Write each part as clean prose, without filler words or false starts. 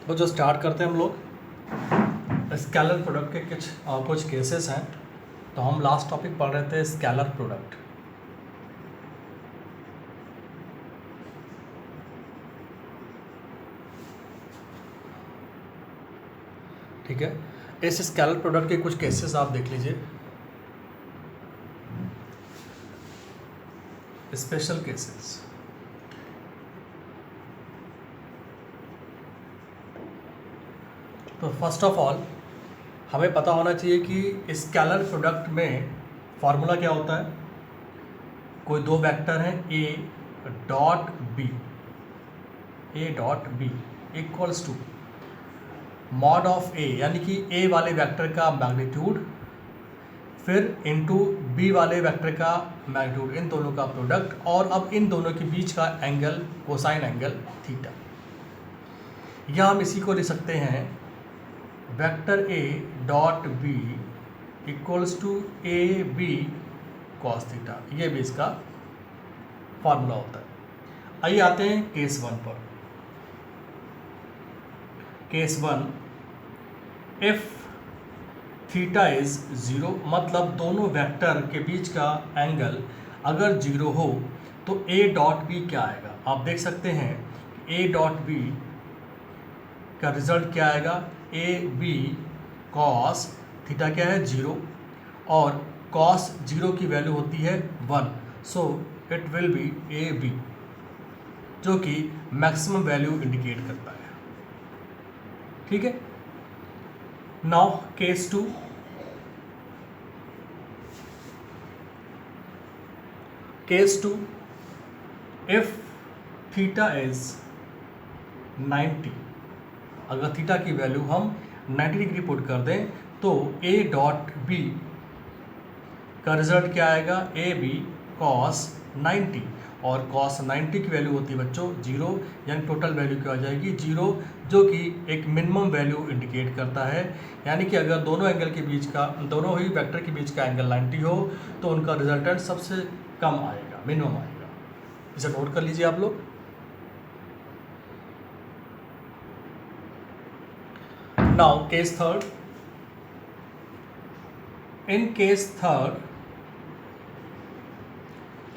तो जो स्टार्ट करते हैं हम लोग स्केलर प्रोडक्ट के कुछ केसेस हैं। तो हम लास्ट टॉपिक पढ़ रहे थे स्केलर प्रोडक्ट। ठीक है, इस स्केलर प्रोडक्ट के कुछ केसेस आप देख लीजिए। Special cases. तो फर्स्ट ऑफ ऑल हमें पता होना चाहिए कि स्केलर प्रोडक्ट में फॉर्मूला क्या होता है। कोई दो वेक्टर हैं A dot B equals to mod of A, यानी कि ए वाले वेक्टर का मैग्नीट्यूड फिर इनटू बी वाले वेक्टर का मैग्नीट्यूड, इन दोनों का प्रोडक्ट, और अब इन दोनों के बीच का एंगल कोसाइन एंगल थीटा। या हम इसी को लिख सकते हैं vector A dot B equals to A B cos theta. ये भी इसका फॉर्मूला होता है। आइए आते हैं केस वन पर। Case one, if theta is zero, मतलब दोनों वेक्टर के बीच का एंगल अगर जीरो हो तो ए डॉट बी क्या आएगा। आप देख सकते हैं ए डॉट बी का रिजल्ट क्या आएगा, ए बी कॉस थीटा क्या है जीरो, और कॉस जीरो की वैल्यू होती है 1, so it will be A B, जो कि मैक्सिमम वैल्यू इंडिकेट करता है। ठीक है, now case two. Case two, if theta is 90, अगर थीटा की वैल्यू हम 90 डिग्री पुट कर दें तो ए डॉट बी का रिजल्ट क्या आएगा, ए बी कॉस 90, और कॉस 90 की वैल्यू होती है बच्चों जीरो, यानी टोटल वैल्यू क्या आ जाएगी जीरो, जो कि एक मिनिमम वैल्यू इंडिकेट करता है। यानी कि अगर दोनों एंगल के बीच का, दोनों ही वेक्टर के बीच का एंगल 90 हो तो उनका रिजल्टेंट सबसे कम आएगा, मिनिमम आएगा। इसे नोट कर लीजिए आप लोग। Now case third. In case third,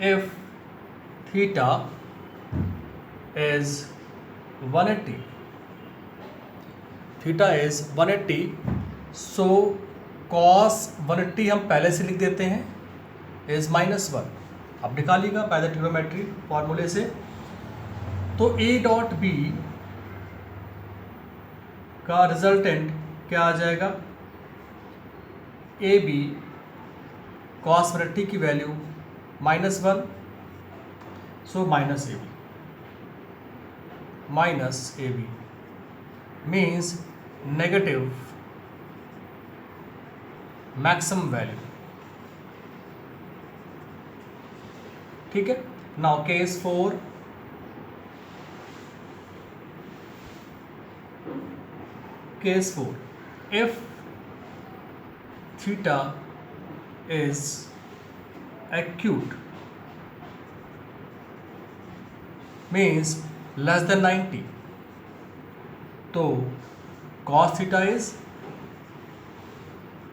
if theta is 180, theta is 180, so cos 180 हम पहले से लिख देते हैं is -1। अब निकालिएगा बाय द ट्रिग्नोमेट्री फॉर्मूले से। तो a डॉट बी का रिजल्टेंट क्या आ जाएगा, ए बी कॉस 180 की value -1, so minus AB means negative maximum value। ठीक है, now case 4। case 4, if theta is acute means less than 90, तो cos theta is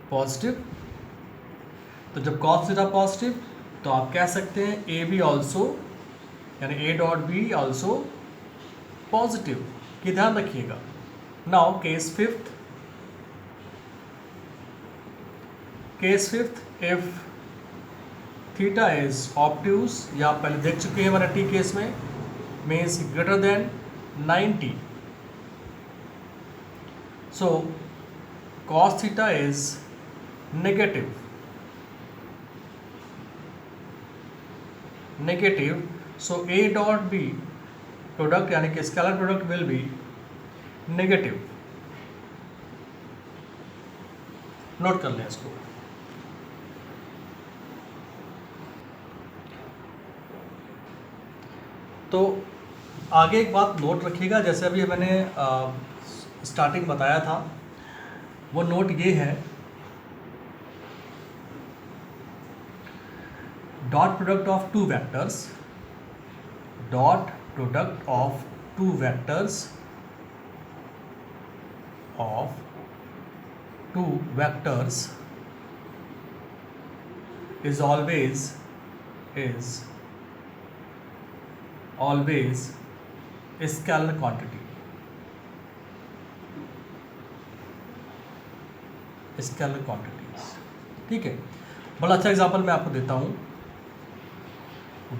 पॉजिटिव। तो जब cos theta पॉजिटिव तो आप कह सकते हैं ए बी ऑल्सो, यानी A dot B also positive, कि ध्यान रखिएगा। Now case fifth. Case fifth, if theta is obtuse, या आप पहले देख चुके हैं 180 केस में, means greater than 90, so cos theta is negative, so A dot B product, यानी कि scalar product will be negative. Note कर लें इसको। तो आगे एक बात नोट रखिएगा, जैसे अभी मैंने स्टार्टिंग बताया था, वो नोट ये है, dot product of two vectors, dot product of two vectors of two vectors is always scalar quantity. Scalar quantities, ठीक है। बड़ा अच्छा एग्जांपल मैं आपको देता हूँ।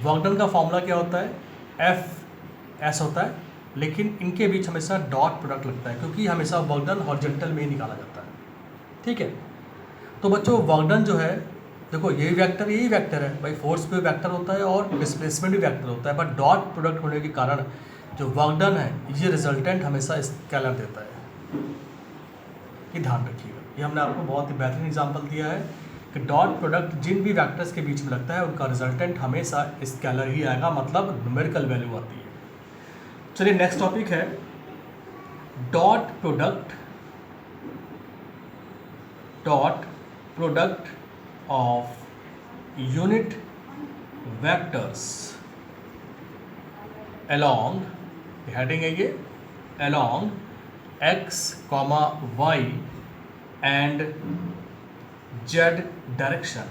वर्क डन का फॉर्मूला क्या होता है, एफ एस होता है, लेकिन इनके बीच हमेशा डॉट प्रोडक्ट लगता है क्योंकि हमेशा वर्क डन हॉरिजॉन्टल में ही निकाला जाता है, ठीक है। तो बच्चों वर्क डन जो है, देखो यही वेक्टर है भाई, फोर्स भी वेक्टर होता है और डिस्प्लेसमेंट भी वेक्टर होता है, बट डॉट प्रोडक्ट होने के कारण जो वर्क डन है ये रिजल्टेंट हमेशा स्केलर देता है, ये ध्यान रखिएगा। ये हमने आपको बहुत ही बेहतरीन एग्जांपल दिया है कि डॉट प्रोडक्ट जिन भी वेक्टर्स के बीच में लगता है उनका रिजल्टेंट हमेशा स्केलर ही आएगा, मतलब न्यूमेरिकल वैल्यू आती है। चलिए नेक्स्ट टॉपिक है dot product of unit vectors along, heading है ये, along x, y and z direction.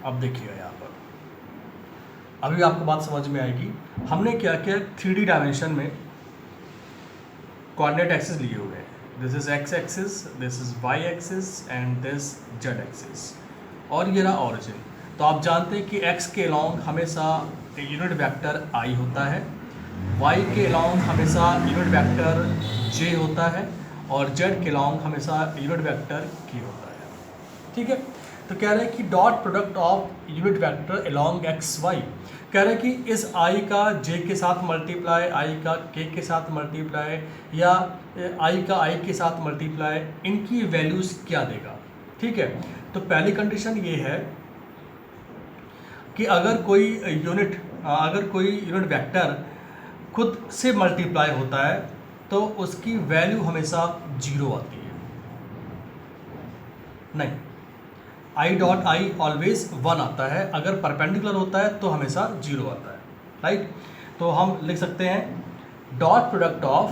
अब देखिएगा यहाँ पर, अभी आपको बात समझ में आएगी। हमने क्या किया, 3D डायमेंशन में कोऑर्डिनेट एक्सिस लिए हुए हैं, this is x axis, this is y axis and this z axis, और ये रहा ऑरिजिन। तो आप जानते हैं कि x के अलॉन्ग हमेशा यूनिट वेक्टर i होता है, y के अलॉन्ग हमेशा यूनिट वेक्टर j होता है, और z के अलॉन्ग हमेशा यूनिट वेक्टर k होता है, ठीक है। तो कह रहे हैं कि dot product of unit vector along X Y, कह रहे हैं कि इस i का j के साथ मल्टीप्लाई, i का k के साथ मल्टीप्लाई, या i का i के साथ मल्टीप्लाई, इनकी वैल्यूज़ क्या देगा, ठीक है। तो पहली कंडीशन ये है कि अगर कोई यूनिट वेक्टर खुद से मल्टीप्लाई होता है तो उसकी वैल्यू हमेशा 0 आती है, नहीं, i डॉट आई ऑलवेज 1 आता है, अगर परपेंडिकुलर होता है तो हमेशा 0 आता है, राइट। तो हम लिख सकते हैं dot product of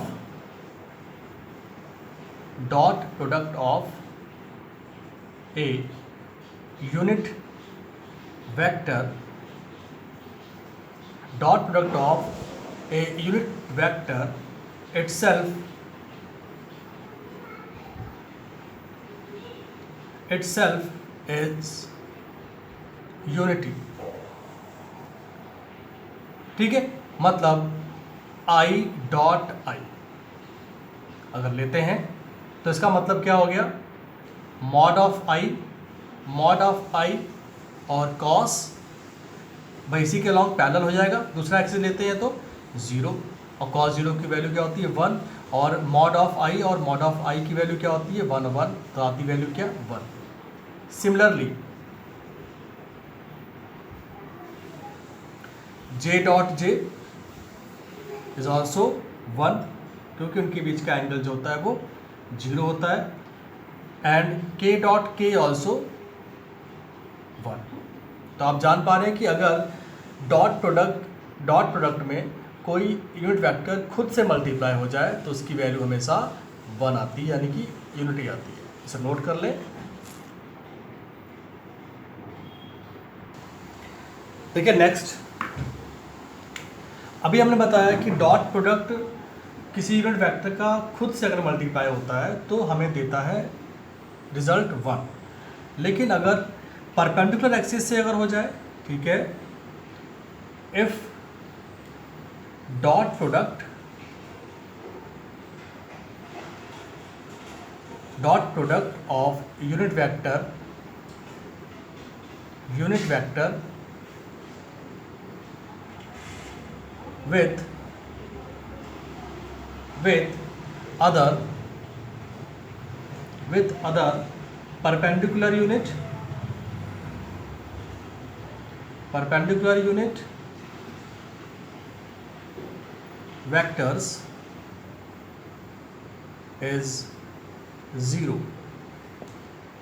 a unit vector, dot product of a unit vector itself is unity, ठीक है। मतलब i डॉट आई अगर लेते हैं तो इसका मतलब क्या हो गया, मॉड ऑफ आई और cos, भाई इसी के अलॉन्ग पैरेलल हो जाएगा, दूसरा एक्सिस लेते हैं तो 0, और cos 0 की वैल्यू क्या होती है 1, और मॉड ऑफ आई और मॉड ऑफ आई की वैल्यू क्या होती है 1 1, तो आती वैल्यू क्या 1। Similarly j dot j is also 1, क्योंकि उनके बीच का एंगल जो होता है वो 0 होता है, and k dot k also 1। तो आप जान पा रहे हैं कि अगर डॉट प्रोडक्ट में कोई यूनिट वेक्टर खुद से मल्टीप्लाई हो जाए तो उसकी वैल्यू हमेशा 1 आती है, यानी कि यूनिटी आती है। इसे नोट कर लें। देखिए नेक्स्ट, अभी हमने बताया कि डॉट प्रोडक्ट किसी यूनिट वेक्टर का खुद से अगर मल्टीप्लाई होता है तो हमें देता है रिजल्ट 1, लेकिन अगर परपेंडिकुलर एक्सिस से अगर हो जाए, ठीक है, if dot product of unit vector with other perpendicular unit vectors is 0।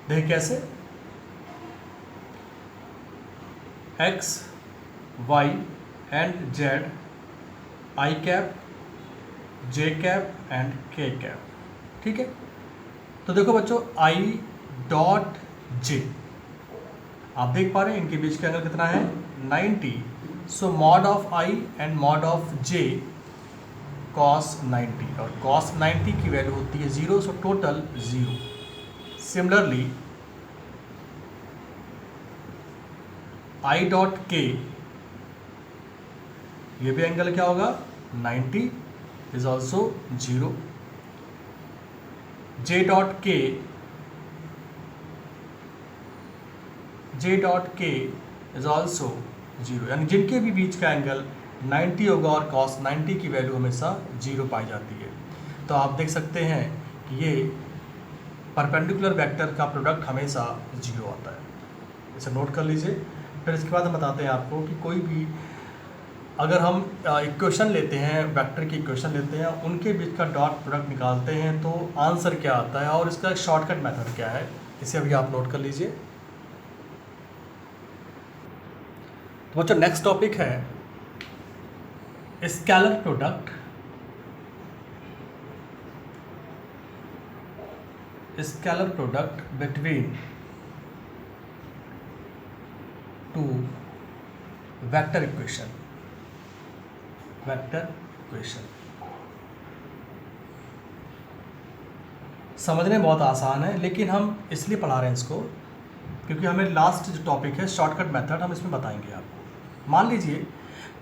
देख कैसे, x, y and z, i cap J cap and के कैप, ठीक है। तो देखो बच्चों आई डॉट जे, आप देख पा रहे हैं इनके बीच का एंगल कितना है 90, so mod of I and mod of J cos 90, और cos 90 की वैल्यू होती है 0, so total 0। Similarly I dot के, ये भी एंगल क्या होगा 90 इज ऑल्सो 0। जे डॉट के इज ऑल्सो 0, यानी जिनके भी बीच का एंगल 90 होगा और cos 90 की वैल्यू हमेशा 0 पाई जाती है। तो आप देख सकते हैं कि ये परपेंडिकुलर वेक्टर का प्रोडक्ट हमेशा 0 आता है, इसे नोट कर लीजिए। फिर इसके बाद हम बताते हैं आपको कि कोई भी अगर हम इक्वेशन लेते हैं, वेक्टर की इक्वेशन लेते हैं, उनके बीच का डॉट प्रोडक्ट निकालते हैं तो आंसर क्या आता है और इसका शॉर्टकट मेथड क्या है, इसे अभी आप नोट कर लीजिए। तो बच्चों नेक्स्ट टॉपिक है scalar product, between two vector equation. समझने बहुत आसान है, लेकिन हम इसलिए पढ़ा रहे हैं इसको क्योंकि हमें लास्ट जो टॉपिक है शॉर्टकट मेथड हम इसमें बताएंगे आपको। मान लीजिए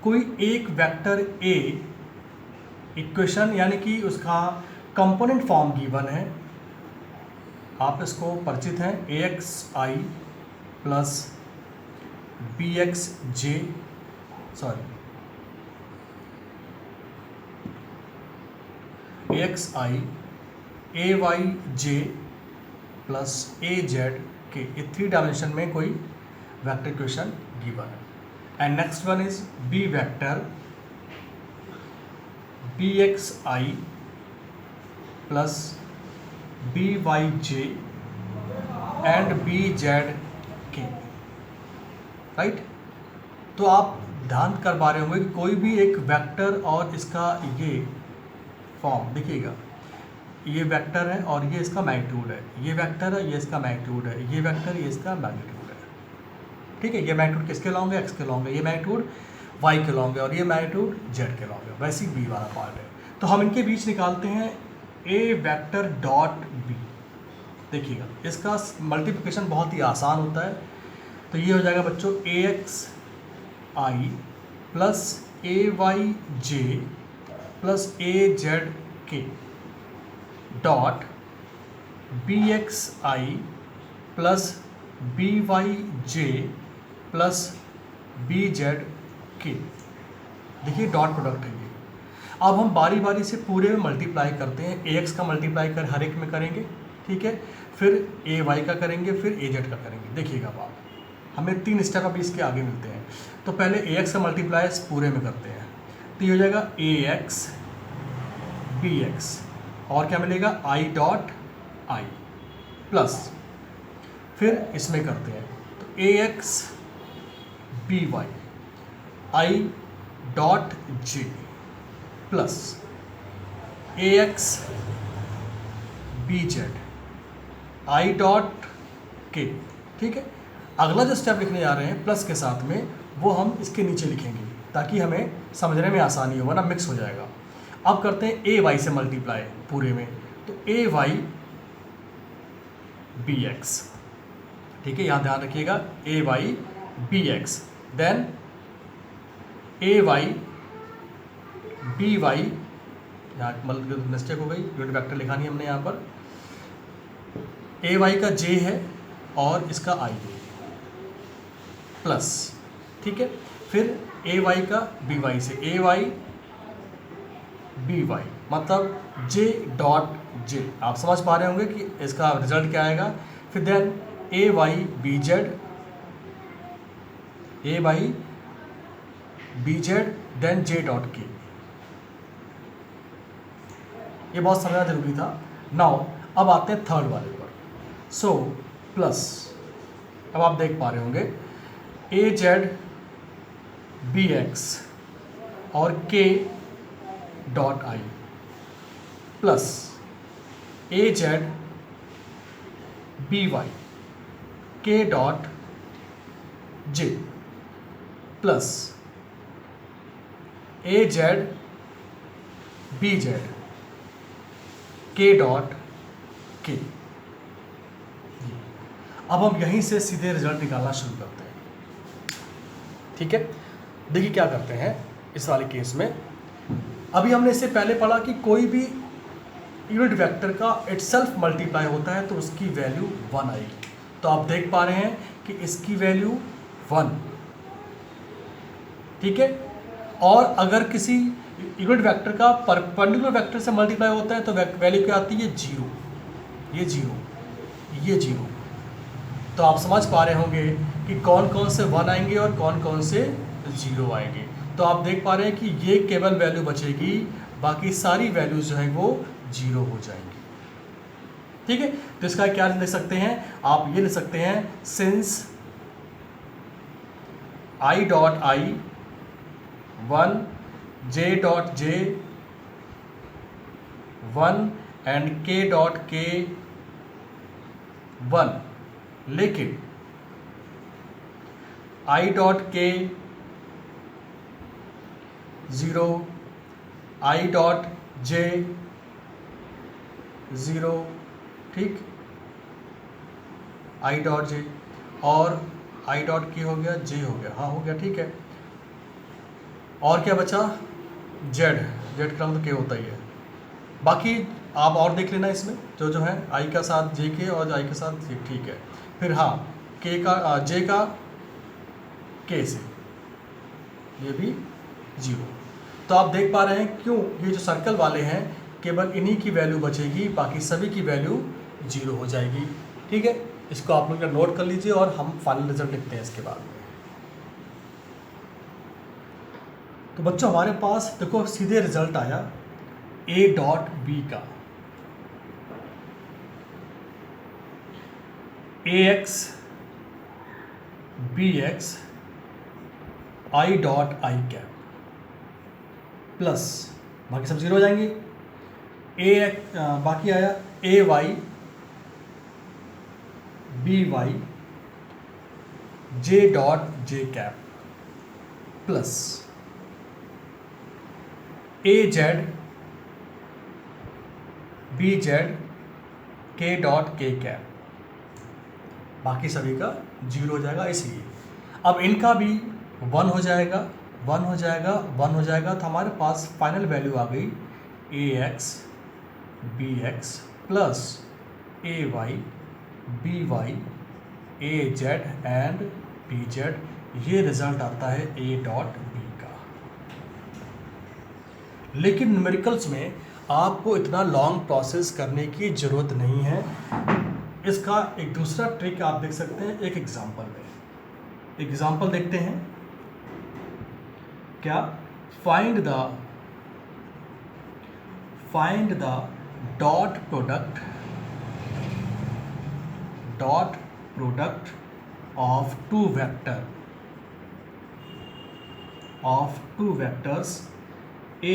कोई एक वेक्टर ए इक्वेशन यानी कि उसका कंपोनेंट फॉर्म गिवन है, आप इसको परिचित हैं AXI plus BXJ AXI AYJ plus AZK, ये 3 डायमेंशन में कोई वेक्टर इक्वेशन गिवन है। And next one is B vector BXI plus BYJ and BZK, right. तो आप ध्यान कर पा रहे होंगे कि कोई भी एक वेक्टर और इसका ये फॉर्म देखिएगा, ये वेक्टर है और ये इसका मैग्नीट्यूड है, ये वेक्टर है, ये इसका मैग्नीट्यूड है, ये वेक्टर, ये इसका मैग्नीट्यूड है, ठीक है। ये मैग्नीट्यूड किसके लॉन्ग है, x के लॉन्ग है, ये मैग्नीट्यूड y के लॉन्ग है और ये मैग्नीट्यूड z के लॉन्ग है, वैसे ही b वाला पार्ट है। तो हम इनके बीच निकालते हैं a वेक्टर डॉट b। देखिएगा इसका मल्टीप्लिकेशन बहुत ही आसान होता है, तो ये हो जाएगा बच्चों AXI plus AYJ plus AZK dot BXI plus BYJ plus BZK। देखिए डॉट प्रोडक्ट है ये। अब हम बारी बारी से पूरे में मल्टीप्लाई करते हैं, AX का मल्टीप्लाई कर हर एक में करेंगे, ठीक है, फिर AY का करेंगे, फिर AZ का करेंगे। देखिएगा आप, हमें 3 स्टेप अभी इसके आगे मिलते हैं। तो पहले AX का मल्टीप्लाई पूरे में करते हैं, तो ये हो जाएगा AX BX और क्या मिलेगा I डॉट I प्लस फिर इसमें करते हैं तो AX BY I dot J plus AX BZ I dot K, ठीक है। अगला जो स्टेप लिखने जा रहे हैं प्लस के साथ में, वो हम इसके नीचे लिखेंगे ताकि हमें समझने में आसानी हो, वरना मिक्स हो जाएगा। अब करते हैं AY से मल्टीप्लाई पूरे में, तो AY BX, ठीक है, यहाँ ध्यान रखिएगा AY BX, then AY BY, यहाँ मिस्टेक हो गई, यूनिट वेक्टर लिखा नहीं हमने यहाँ पर, AY का J है और इसका I है प्लस, ठीक है, फिर AY का BY से AY BY मतलब J डॉट J, आप समझ पा रहे होंगे कि इसका रिजल्ट क्या आएगा। फिर then AY BZ then J dot K, ये बहुत समझना जरूरी था। नाउ अब आते हैं थर्ड वाले पर, सो प्लस, अब आप देख पा रहे होंगे AZ BX और K dot I plus A Z B Y K dot J plus A Z B Z K dot K. अब हम यहीं से सीधे रिजल्ट निकालना शुरू करते हैं। ठीक है, देखिए क्या करते हैं इस वाले केस में। अभी हमने इससे पहले पढ़ा कि कोई भी यूनिट वेक्टर का इटसेल्फ मल्टीप्लाई होता है तो उसकी वैल्यू 1 आएगी। तो आप देख पा रहे हैं कि इसकी वैल्यू 1, ठीक है। और अगर किसी यूनिट वेक्टर का परपेंडिकुलर वेक्टर से मल्टीप्लाई होता है तो वैल्यू क्या आती है? 0, ये 0, ये 0। तो आप समझ पा रहे होंगे कि कौन कौन से 1 आएंगे और कौन कौन से 0 आएंगे। तो आप देख पा रहे हैं कि ये केवल वैल्यू बचेगी, बाकी सारी वैल्यूज जो है वो 0 हो जाएंगी। ठीक है, तो इसका क्या लिख सकते हैं आप? ये लिख सकते हैं since i dot I 1 j dot j 1 and k dot k 1, लेकिन i dot k 0, i dot j 0, ठीक, i डॉट j और i डॉट k हो गया, j हो गया, हाँ हो गया, ठीक है। और क्या बचा? z का मतलब k होता ही है। बाकी आप और देख लेना इसमें जो है i का साथ j के और i के साथ j, ठीक है। फिर हाँ k का j का k से, ये भी 0। तो आप देख पा रहे हैं क्यों ये जो सर्कल वाले हैं केवल इन्हीं की वैल्यू बचेगी, बाकी सभी की वैल्यू 0 हो जाएगी। ठीक है, इसको आप लोग नोट कर लीजिए और हम फाइनल रिजल्ट लिखते हैं इसके बाद में। तो बच्चों हमारे पास देखो सीधे रिजल्ट आया a डॉट बी का, ax bx i dot I cap plus बाकी सब 0 हो जाएंगे। बाकी आया A Y B Y J dot J cap plus A Z B Z K dot K cap, बाकी सभी का 0 हो जाएगा। इसलिए अब इनका भी 1 हो जाएगा, 1 हो जाएगा, 1 हो जाएगा। तो हमारे पास फाइनल वैल्यू आ गई A X B X plus A Y B Y A Z and B Z. ये रिजल्ट आता है ए डॉट बी का। लेकिन न्यूमेरिकल्स में आपको इतना लॉन्ग प्रोसेस करने की ज़रूरत नहीं है। इसका एक दूसरा ट्रिक आप देख सकते हैं एक एग्जांपल में। एग्जांपल देखते हैं क्या? Find the dot product of two vectors a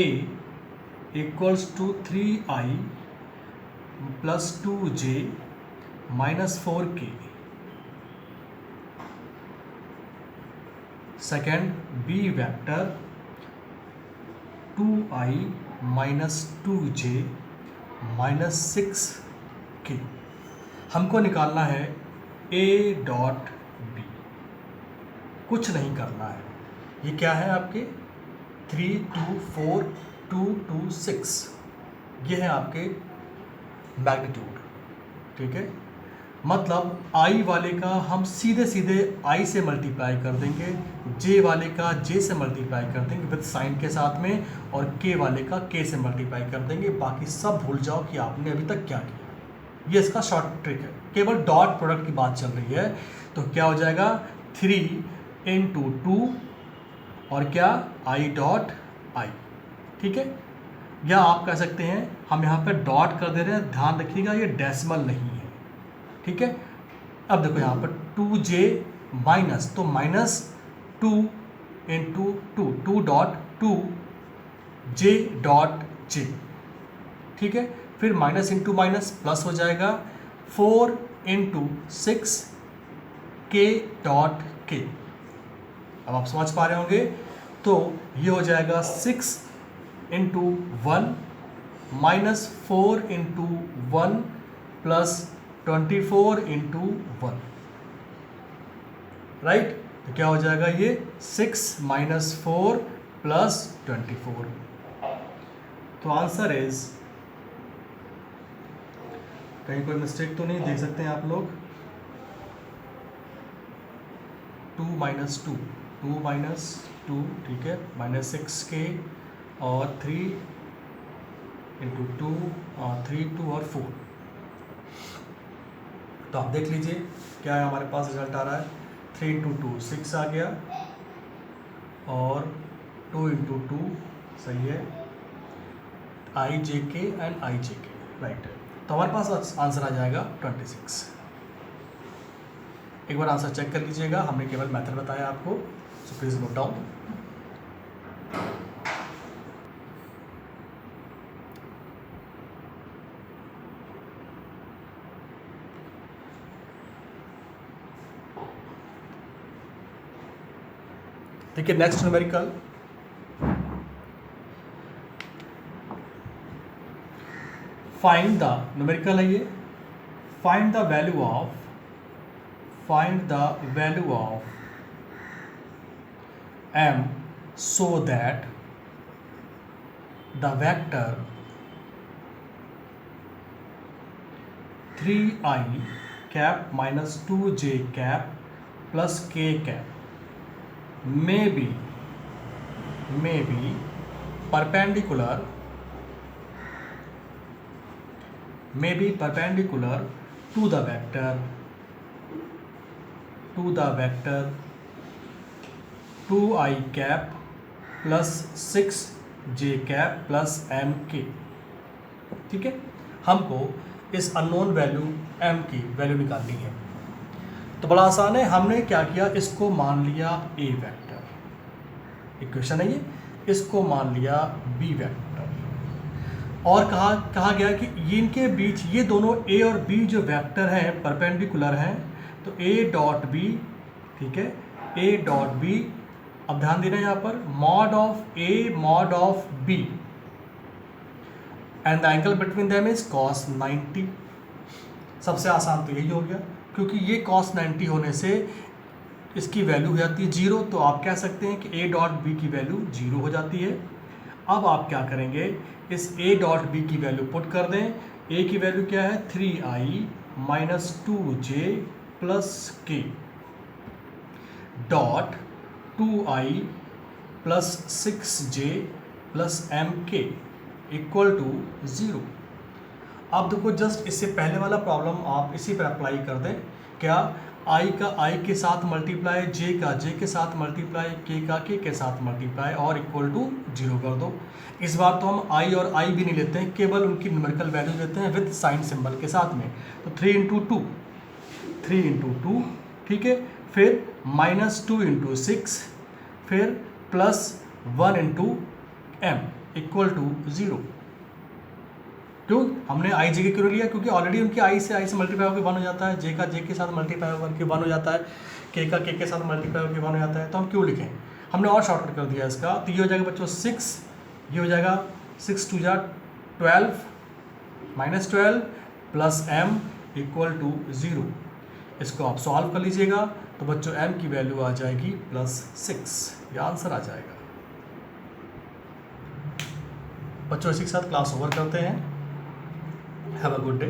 equals to 3i plus 2j minus 4k. Second, b vector 2i minus 2j minus 6k. हमको निकालना है a डॉट b। कुछ नहीं करना है। ये क्या है आपके 3 2 4 2 2 6, ये है आपके मैग्नीट्यूड। ठीक है, मतलब i वाले का हम सीधे i से मल्टीप्लाई कर देंगे, j वाले का j से मल्टीप्लाई कर देंगे विद साइन के साथ में, और k वाले का k से मल्टीप्लाई कर देंगे। बाकी सब भूल जाओ कि आपने अभी तक क्या किया। ये इसका शॉर्ट ट्रिक है, केवल डॉट प्रोडक्ट की बात चल रही है। तो क्या हो जाएगा 3 into 2 और क्या i डॉट आई। ठीक है, या आप कह सकते हैं हम यहाँ पे डॉट कर दे रहे हैं, ध्यान रखिएगा ये डेसिमल नहीं है। ठीक है, अब देखो यहाँ पर 2j माइनस, तो minus 2 into 2 dot 2 j dot j। ठीक है, फिर माइनस इंटू माइनस प्लस हो जाएगा 4 इंटू 6 के डॉट के। अब आप समझ पा रहे होंगे, तो ये हो जाएगा 6 into 1 minus 4 into 1 plus 24 into 1, right. तो क्या हो जाएगा ये 6 माइनस 4 प्लस 24। तो आंसर इज, कहीं कोई मिस्टेक तो नहीं देख सकते हैं आप लोग, 2 माइनस 2, 2 माइनस 2, ठीक है, माइनस 6k और 3 इंटू 2, 3, 2 और 4। तो आप देख लीजिए क्या है, हमारे पास रिजल्ट आ रहा है 3 इंटू 2 6 आ गया और 2 इंटू 2 सही है, आई जे के एंड आई जे के, राइट है। तो हमारे पास आंसर आ जाएगा 26। एक बार आंसर चेक कर लीजिएगा, हमने केवल मेथड बताया आपको, सो प्लीज नोट डाउन। देखिए next numerical, find the, numerical है ये, find the value of m so that the vector 3i cap minus 2j cap plus k cap may be perpendicular to the vector 2i cap plus 6j cap plus mk। ठीक है, हमको इस unknown value m की value निकालनी है। तो बड़ा आसान है, हमने क्या किया, इसको मान लिया a वेक्टर, इक्वेशन है ये, इसको मान लिया b वेक्टर, और कहा गया कि इनके बीच ये दोनों a और b जो वेक्टर हैं परपेंडिकुलर हैं, तो a डॉट b, ठीक है, a डॉट b, अब ध्यान देना यहाँ पर, mod of a mod of b and the angle between them is cos 90। सबसे आसान तो यही हो गया, क्योंकि ये cos 90 होने से इसकी वैल्यू हो जाती है 0, तो आप कह सकते हैं कि a डॉट b की वैल्यू 0 हो जाती है। अब आप क्या करेंगे, इस a डॉट b की वैल्यू पुट कर दें। a की वैल्यू क्या है, 3i minus 2j plus k dot 2i plus 6j plus mk equal to 0। अब देखो, जस्ट इससे पहले वाला प्रॉब्लम आप इसी पर अप्लाई कर दें, क्या, i का i के साथ मल्टीप्लाई, j का j के साथ मल्टीप्लाई, k का k के साथ मल्टीप्लाई और इक्वल टू 0 कर दो। इस बार तो हम i और i भी नहीं लेते हैं, केवल उनकी न्यूमेरिकल वैल्यू देते हैं विद साइन सिंबल के साथ में। तो 3 इंटू 2, ठीक है, फिर माइनस 2 इंटू 6, फिर plus 1 into m equal to 0। क्यों हमने आई जे के क्यों लिया, क्योंकि ऑलरेडी उनकी आई से मल्टीप्लाई होकर 1 हो जाता है, जे का जे के साथ मल्टीप्लाई होकर 1 हो जाता है, के का के साथ मल्टीप्लाई होकर 1 हो जाता है, तो हम क्यों लिखें, हमने और शॉर्टकट कर दिया इसका। तो ये हो जाएगा बच्चों 6, ये हो जाएगा 6 2 12 minus 12 plus m equal to 0। इसको आप सॉल्व कर लीजिएगा, तो बच्चों m की वैल्यू आ जाएगी प्लस 6, ये आंसर आ जाएगा। बच्चों इसी के साथ क्लास ओवर करते हैं। Have a good day.